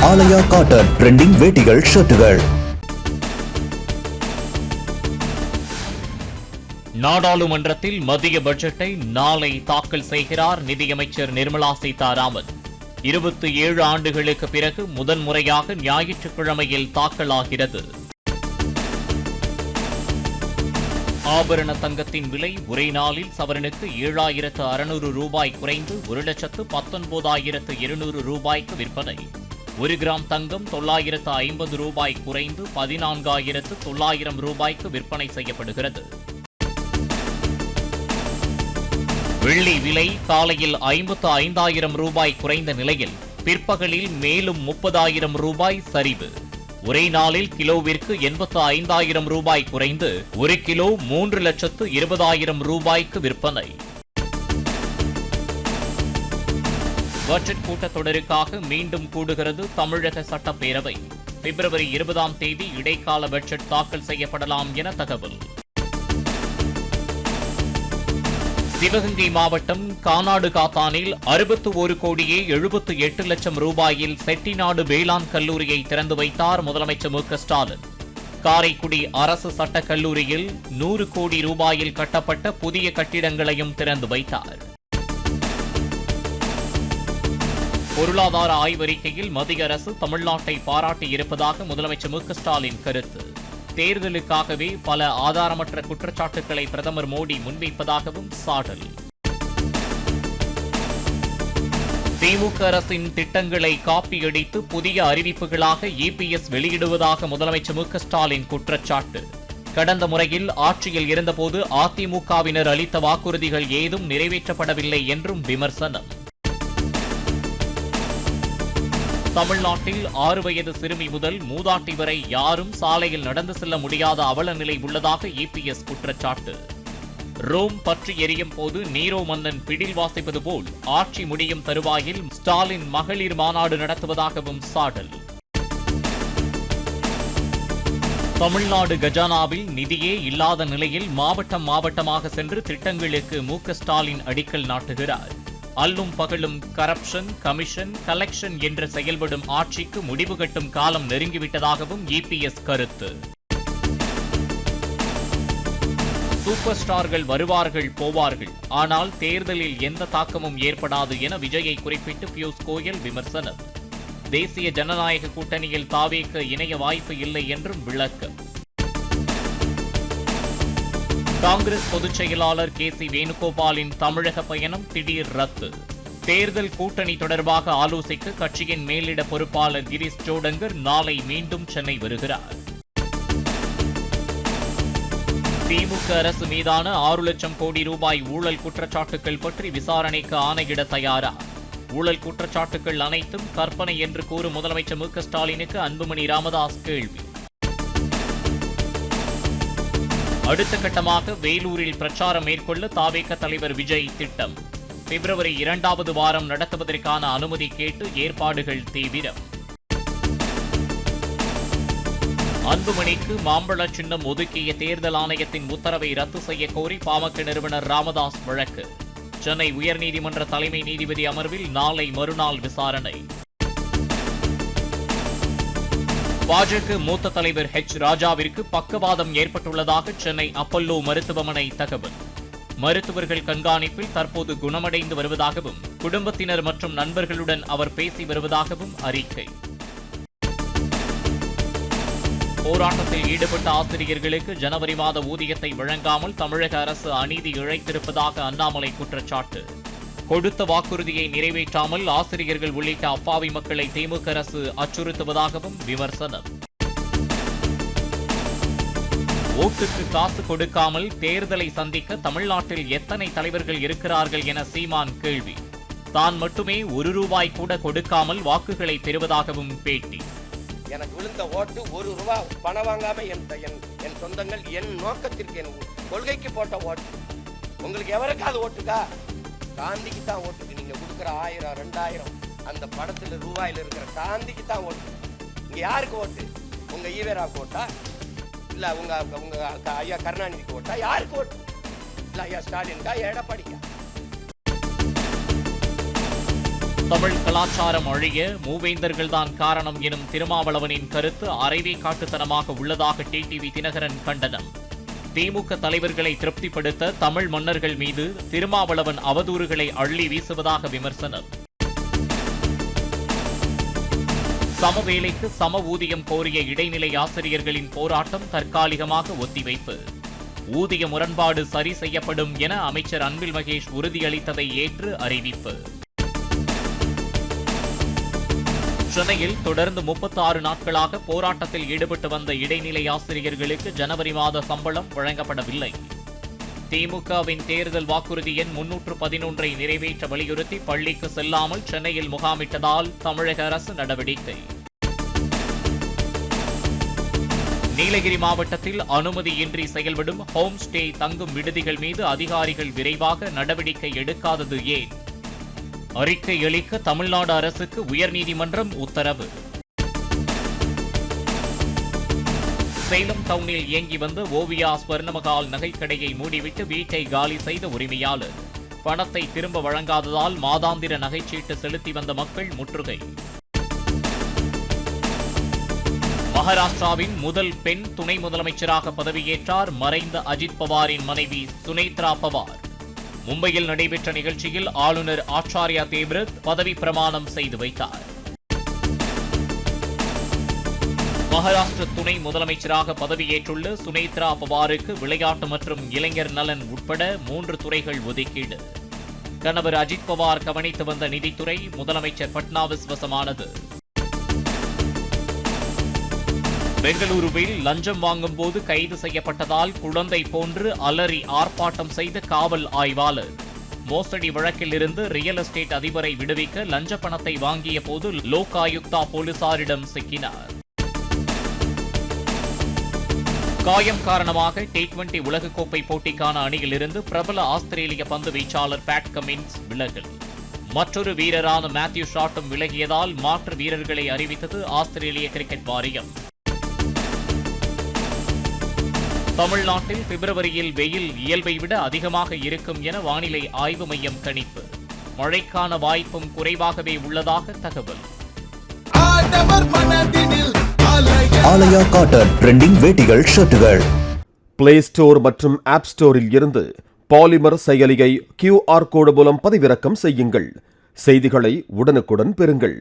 ஆலயா cotton trending வேட்டிகள் ஷர்ட்டுகள். நாடாளுமன்றத்தில் மத்திய பட்ஜெட்டை நாளை தாக்கல் செய்கிறார் நிதியமைச்சர் நிர்மலா சீதாராமன். 27 ஆண்டுகளுக்கு பிறகு முதன்முறையாக ஞாயிற்றுக்கிழமையில் தாக்கலாகிறது. ஆபரண தங்கத்தின் விலை ஒரே நாளில் சவரனுக்கு 7,600 ரூபாய் குறைந்து 1,19,200 ரூபாய்க்கு விற்பனை. 1 கிராம் தங்கம் 950 ரூபாய் குறைந்து 14,900 ரூபாய்க்கு விற்பனை செய்யப்படுகிறது. வெள்ளி விலை காலையில் 55,000 ரூபாய் குறைந்த நிலையில் பிற்பகலில் மேலும் 30,000 ரூபாய் சரிவு. ஒரே நாளில் கிலோவிற்கு 85,000 ரூபாய் குறைந்து 1 கிலோ 3,20,000 ரூபாய்க்கு விற்பனை. பட்ஜெட் கூட்டத்தொடருக்காக மீண்டும் கூடுகிறது தமிழக சட்டப்பேரவை. பிப்ரவரி 20ஆம் தேதி இடைக்கால பட்ஜெட் தாக்கல் செய்யப்படலாம் என தகவல். சிவகங்கை மாவட்டம் கானாடு காத்தானில் 61,78,00,000 ரூபாயில் செட்டிநாடு வேளாண் கல்லூரியை திறந்து வைத்தார் முதலமைச்சர் மு க ஸ்டாலின். காரைக்குடி அரசு சட்டக் கல்லூரியில் 100 கோடி ரூபாயில் கட்டப்பட்ட புதிய கட்டிடங்களையும் திறந்து வைத்தார். பொருளாதார ஆய்வறிக்கையில் மத்திய அரசு தமிழ்நாட்டை பாராட்டியிருப்பதாக முதலமைச்சர் மு க ஸ்டாலின் கருத்து. தேர்தலுக்காகவே பல ஆதாரமற்ற குற்றச்சாட்டுக்களை பிரதமர் மோடி முன்வைப்பதாகவும் சாடல். திமுக அரசின் திட்டங்களை காப்பியடித்து புதிய அறிவிப்புகளாக இபிஎஸ் வெளியிடுவதாக முதலமைச்சர் மு க ஸ்டாலின் குற்றச்சாட்டு. கடந்த முறையில் ஆட்சியில் இருந்தபோது அதிமுகவினர் அளித்த வாக்குறுதிகள் ஏதும் நிறைவேற்றப்படவில்லை என்றும் விமர்சனம். தமிழ்நாட்டில் 6 வயது சிறுமி முதல் மூதாட்டி வரை யாரும் சாலையில் நடந்து செல்ல முடியாத அவல நிலை உள்ளதாக இபிஎஸ் குற்றச்சாட்டு. ரோம் பற்றி எரியும் போது நீரோ மன்னன் பிடில் வாசிப்பது போல் ஆட்சி முடியும் தருவாயில் ஸ்டாலின் மகளிர் மாநாடு நடத்துவதாகவும் சாடல். தமிழ்நாடு கஜானாவில் நிதியே இல்லாத நிலையில் மாவட்டமாக சென்று திட்டங்களுக்கு மு க ஸ்டாலின் அடிக்கல் நாட்டுகிறார். அல்லும் பகலும் கரப்ஷன், கமிஷன், கலெக்ஷன் என்று செயல்படும் ஆட்சிக்கு முடிவு கட்டும் காலம் நெருங்கிவிட்டதாகவும் இபிஎஸ் கருத்து. சூப்பர் ஸ்டார்கள் வருவார்கள் போவார்கள், ஆனால் தேர்தலில் எந்த தாக்கமும் ஏற்படாது என விஜயை குறிப்பிட்டு பியூஷ் கோயல் விமர்சனம். தேசிய ஜனநாயக கூட்டணியில் தாவேக்கு இணைய வாய்ப்பு இல்லை என்றும் விளக்கம். காங்கிரஸ் பொதுச் செயலாளர் கே.சி. வேணுகோபாலின் தமிழக பயணம் திடீர் ரத்து. தேர்தல் கூட்டணி தொடர்பாக ஆலோசிக்க கட்சியின் மேலிட பொறுப்பாளர் கிரீஷ் ஜோடங்கர் நாளை மீண்டும் சென்னை வருகிறார். திமுக அரசு மீதான 6 லட்சம் கோடி ரூபாய் ஊழல் குற்றச்சாட்டுகள் பற்றி விசாரணைக்கு ஆணையிட தயாரா? ஊழல் குற்றச்சாட்டுகள் அனைத்தும் கற்பனை என்று கூறும் முதலமைச்சர் மு க ஸ்டாலினுக்கு அன்புமணி ராமதாஸ் கேள்வி. அடுத்த கட்டமாக வேலூரில் பிரச்சாரம் மேற்கொள்ள தாவேக தலைவர் விஜய் திட்டம். பிப்ரவரி 2வது வாரம் நடத்துவதற்கான அனுமதி கேட்டு ஏற்பாடுகள் தீவிரம். அன்புமணிக்கு மாம்பழ சின்னம் ஒதுக்கிய தேர்தல் ஆணையத்தின் உத்தரவை ரத்து செய்ய கோரி பாமக நிறுவனர் ராமதாஸ் வழக்கு. சென்னை உயர்நீதிமன்ற தலைமை நீதிபதி அமர்வில் நாளை மறுநாள் விசாரணை. பாஜக மூத்த தலைவர் ஹெச் ராஜாவிற்கு பக்கவாதம் ஏற்பட்டுள்ளதாக சென்னை அப்பல்லோ மருத்துவமனை தகவல். மருத்துவர்கள் கண்காணிப்பில் தற்போது குணமடைந்து வருவதாகவும் குடும்பத்தினர் மற்றும் நண்பர்களுடன் அவர் பேசி வருவதாகவும் அறிக்கை. போராட்டத்தில் ஈடுபட்ட ஆசிரியர்களுக்கு ஜனவரி மாத ஊதியத்தை வழங்காமல் தமிழக அரசு அநீதி இழைத்திருப்பதாக அண்ணாமலை குற்றச்சாட்டு. கொடுத்த வாக்குறுதியை நிறைவேற்றாமல் ஆசிரியர்கள் உள்ளிட்ட அப்பாவி மக்களை திமுக அரசு அச்சுறுத்துவதாகவும் விமர்சனம். ஓட்டுக்கு காசு கொடுக்காமல் தேர்தலை சந்திக்க தமிழ்நாட்டில் எத்தனை தலைவர்கள் இருக்கிறார்கள் என சீமான் கேள்வி. தான் மட்டுமே 1 ரூபாய் கூட கொடுக்காமல் வாக்குகளை பெறுவதாகவும் பேட்டி. எனக்கு விழுந்த ஓட்டு 1 ரூபாய் பணம் வாங்காம என் சொந்தங்கள் என் நோக்கத்திற்கு என் கொள்கைக்கு போட்ட ஓட்டு. உங்களுக்கு எவருக்காவது ஓட்டுக்கா? காந்திக்கு தான் ஓட்டுக்கு. நீங்க கொடுக்குற 1000 2000 அந்த படத்துல ரூபாயில இருக்கிற காந்திக்கு தான் ஓட்டு. இங்க யாருக்கு ஓட்டு? உங்க ஈவேராவுக்கு ஓட்டா? இல்ல உங்க ஐயா கருணாநிதிக்கு ஓட்டா? யாருக்கு ஓட்டு? இல்ல ஐயா ஸ்டாலின்கா? எடப்பாடிக்கா? தமிழ் கலாச்சாரம் அழிய மூவேந்தர்கள்தான் காரணம் எனும் திருமாவளவனின் கருத்து அரைவே காட்டுத்தனமாக உள்ளதாக டிடிவி தினகரன் கண்டனம். திமுக தலைவர்களை திருப்திப்படுத்த தமிழ் மன்னர்கள் மீது திருமாவளவன் அவதூறுகளை அள்ளி வீசுவதாக விமர்சனம். சமவேளைக்கு சம ஊதியம் கோரிய இடைநிலை ஆசிரியர்களின் போராட்டம் தற்காலிகமாக ஒத்திவைப்பு. ஊதிய முரண்பாடு சரி செய்யப்படும் என அமைச்சர் அன்பில் மகேஷ் உறுதியளித்ததை ஏற்று அறிவிப்பு. சென்னையில் தொடர்ந்து 36 நாட்களாக போராட்டத்தில் ஈடுபட்டு வந்த இடைநிலை ஆசிரியர்களுக்கு ஜனவரி மாத சம்பளம் வழங்கப்படவில்லை. திமுகவின் தேர்தல் வாக்குறுதி எண் 311 நிறைவேற்ற வலியுறுத்தி பள்ளிக்கு செல்லாமல் சென்னையில் முகாமிட்டதால் தமிழக அரசு நடவடிக்கை. நீலகிரி மாவட்டத்தில் அனுமதியின்றி செயல்படும் ஹோம் ஸ்டே தங்கும் விடுதிகள் மீது அதிகாரிகள் விரைவாக நடவடிக்கை எடுக்காதது ஏன்? அறிக்கை அளிக்க தமிழ்நாடு அரசுக்கு உயர்நீதிமன்றம் உத்தரவு. சேலம் டவுனில் இயங்கி வந்த ஓவியா ஸ்வர்ணமகால் நகைக்கடையை மூடிவிட்டு வீட்டை காலி செய்த உரிமையாளர். பணத்தை திரும்ப வழங்காததால் மாதாந்திர நகைச்சீட்டு செலுத்தி வந்த மக்கள் முற்றுகை. மகாராஷ்டிராவின் முதல் பெண் துணை முதலமைச்சராக பதவியேற்றார் மறைந்த அஜித் பவாரின் மனைவி சுனேத்ரா பவார். மும்பையில் நடைபெற்ற நிகழ்ச்சியில் ஆளுநர் ஆச்சாரியா தேவ்ரத் பதவி பிரமாணம் செய்து வைத்தார். மகாராஷ்டிர துணை முதலமைச்சராக பதவியேற்றுள்ள சுனேத்ரா பவாருக்கு விளையாட்டு மற்றும் இளைஞர் நலன் உட்பட 3 துறைகள் ஒதுக்கீடு. கணவர் அஜித் பவார் கவனித்து வந்த நிதித்துறை முதலமைச்சர் பட்னாவிஸ் வசமானது. பெங்களூருவில் லஞ்சம் வாங்கும் போது கைது செய்யப்பட்டதால் குழந்தை போன்று அலறி ஆர்ப்பாட்டம் செய்த காவல் ஆய்வாளர். மோசடி வழக்கில் இருந்து ரியல் எஸ்டேட் அதிபரை விடுவிக்க லஞ்ச பணத்தை வாங்கிய போது லோக் ஆயுக்தா போலீசாரிடம் சிக்கினார். காயம் காரணமாக T20 உலகக்கோப்பை போட்டிக்கான அணியிலிருந்து பிரபல ஆஸ்திரேலிய பந்து வீச்சாளர் பேட் கமின்ஸ் விலகல். மற்றொரு வீரரான மேத்யூ ஷாட்டும் விலகியதால் மாற்று வீரர்களை அறிவித்தது ஆஸ்திரேலிய கிரிக்கெட் வாரியம். தமிழ்நாட்டில் பிப்ரவரியில் வெயில் இயல்பை விட அதிகமாக இருக்கும் என வானிலை ஆய்வு மையம் கணிப்பு. மழைக்கான வாய்ப்பும் குறைவாகவே உள்ளதாக தகவல். ஆலயா காட்டன் ட்ரெண்டிங் வேட்டிகள் ஷர்ட்டுகள். பிளே ஸ்டோர் மற்றும் ஆப் ஸ்டோரில் இருந்து பாலிமர் செயலியை QR கோடு மூலம் பதிவிறக்கம் செய்யுங்கள். செய்திகளை உடனுக்குடன் பெறுங்கள்.